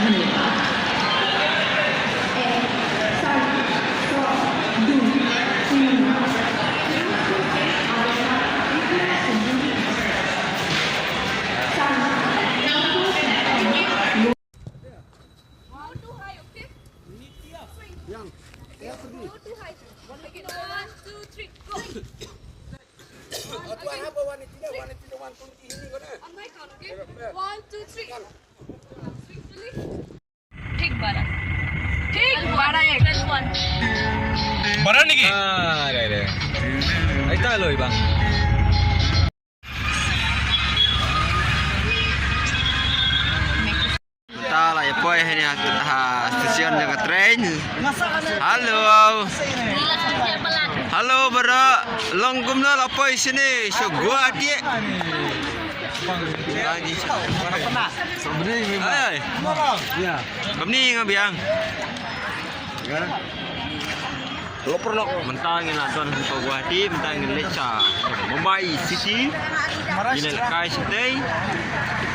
menit. One, two, three. ठीक बारा एक बारा निकी रे रे ऐता लो इबा ta lại quay hay nè station nhà train halo halo bro longkum na lapoy sini so gua dia lagi ay kami ngabiang lo perlu mentangin nonton di Guwahati mentangin Leca Mumbai City ini kai stay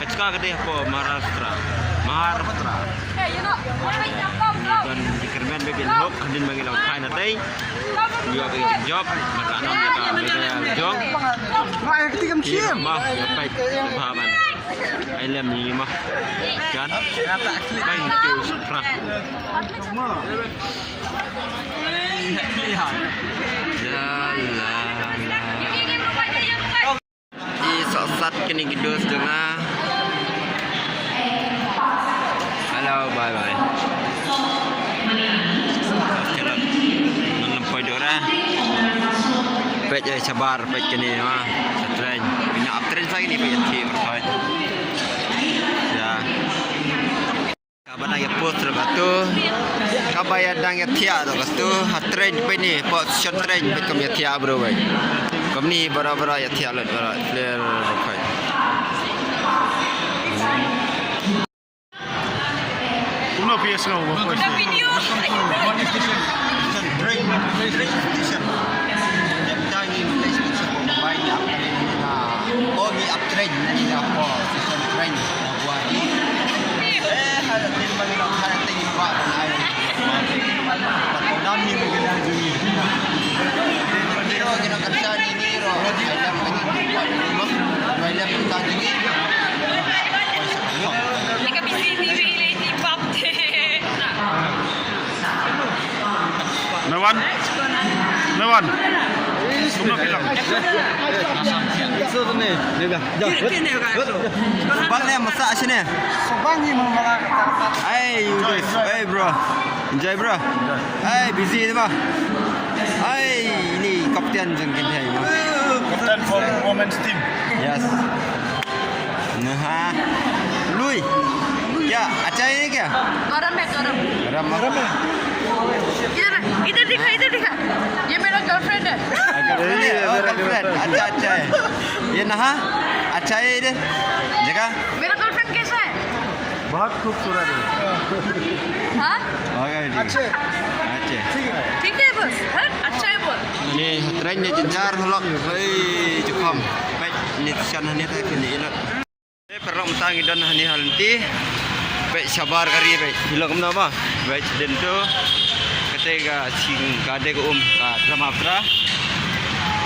kecka kedai apa Maharashtra dan di Kermen bagian hok hadin bagi laut kai nanti juga bagi job maka nom mereka jong iya mah ya baik pahaman ilmu ini mah kan baik itu sekrah di saat kini gitu setengah. Halo, bye bye. Jalan menempuh dora. Pet sabar, pet kini mah. Tren, punya uptrend lagi nih pet ti berkait. Ya. Kapan ya post terbatu. Kabaya dang ya tia tu kastu. Tren pe ni, position tren pe kami tia bro baik. Kami bara-bara ya tia lot bara player berkait. Uno PS now Udah video. One station, train station. Yang tadi station banyak kali oh ni upgrade ni apa station train buat ni. Ada tim bagi nak ada tim buat lain. Dan ni mungkin ada ni. Pero kita kerja ni ro. Ada mungkin buat ni mah. Ada kita ni. Lika busy ni really di pop te. Mewan Uno bilang Itu ni, ni dah. Bang ni masak sini. Bang ni malah Hey, you guys. Hey, bro. Enjoy, bro. Hey, busy tu, bang. Hey, ini kapten jengkin hai, bang. Kapten for women's team. Yes. Nah, lui. Ya, acai ini क्या? गरम है गरम. Garam है. इधर दिखा. ये मेरा गर्लफ्रेंड है. Girlfriend. अच्छा है. ये नहा. अच्छा है इधर. जगह. मेरा गर्लफ्रेंड कैसा है? बहुत खूबसूरत है हाँ? अच्छे. ठीक है बस. हाँ? अच्छा है बोल. Ni tren ni jenjar holok. Hei, cukup. Baik, ni sana ni tak kini elok. Perlu mentang dan hani halenti. Baik sabar kari baik. Hilak kemana apa? Baik dan tu ketika sing kade ke ka drama pra.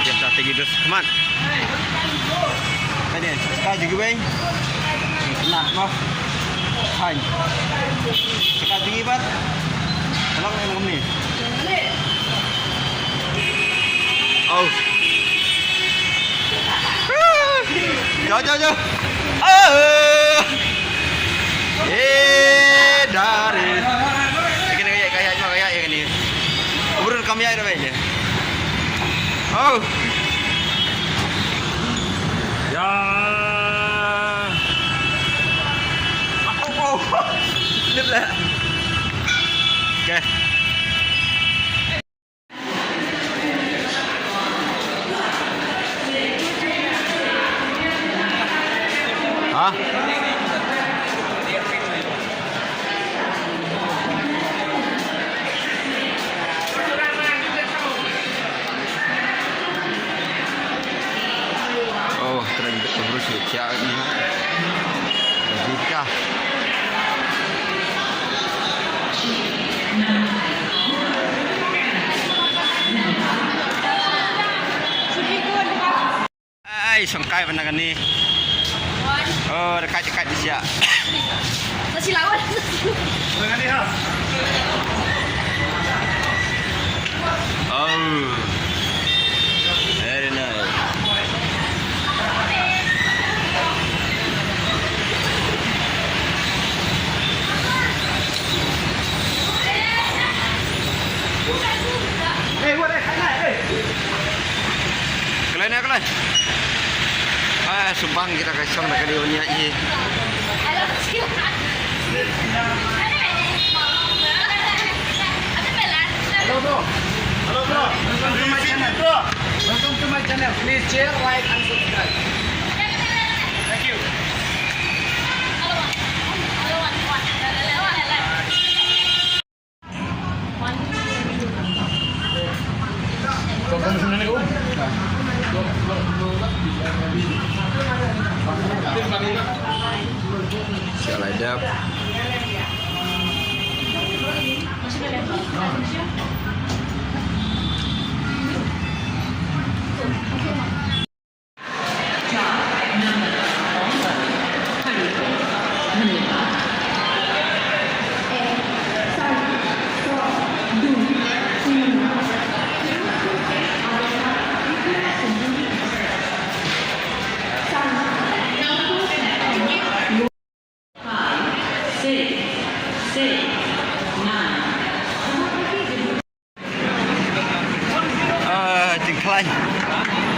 Dia tak tinggi terus kemat. Kade sekali juga baik. Nak mah. Hai. Sekali tinggi bat. Tolong yang ni. Oh. Jauh. Dari. Kena kayak yang ni. Urut kami ada baiknya. Oh. Ya. Oh. Lihat. Okay. Hah? Oh, terus ya ini. Jika Ay, sangkai pandangan ni. Oh, dekat-dekat di siap. Nasi lawan. Dengan dia. Oh, very nice. Kalian. Ah, subang kita kasih nak kali punya je. Hello bro. Do you see me bro? Welcome to my channel. Please share, like, and subscribe. Thank you. Kau kamu sebenarnya kau? Siap ladap. Klan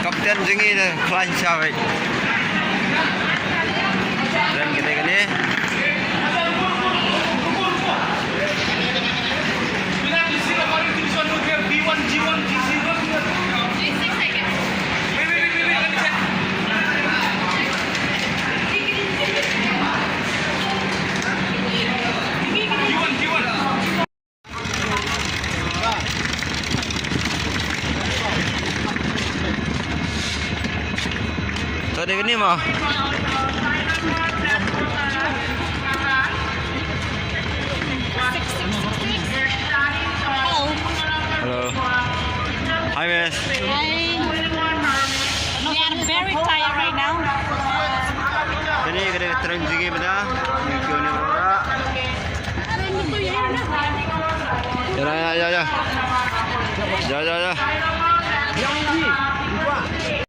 Kapten jengi dah klan Syawit dan kita kini tadi kini mah hello hi miss Hi. We are very tired right now. ini kita train jengi pada kau ni berapa ya.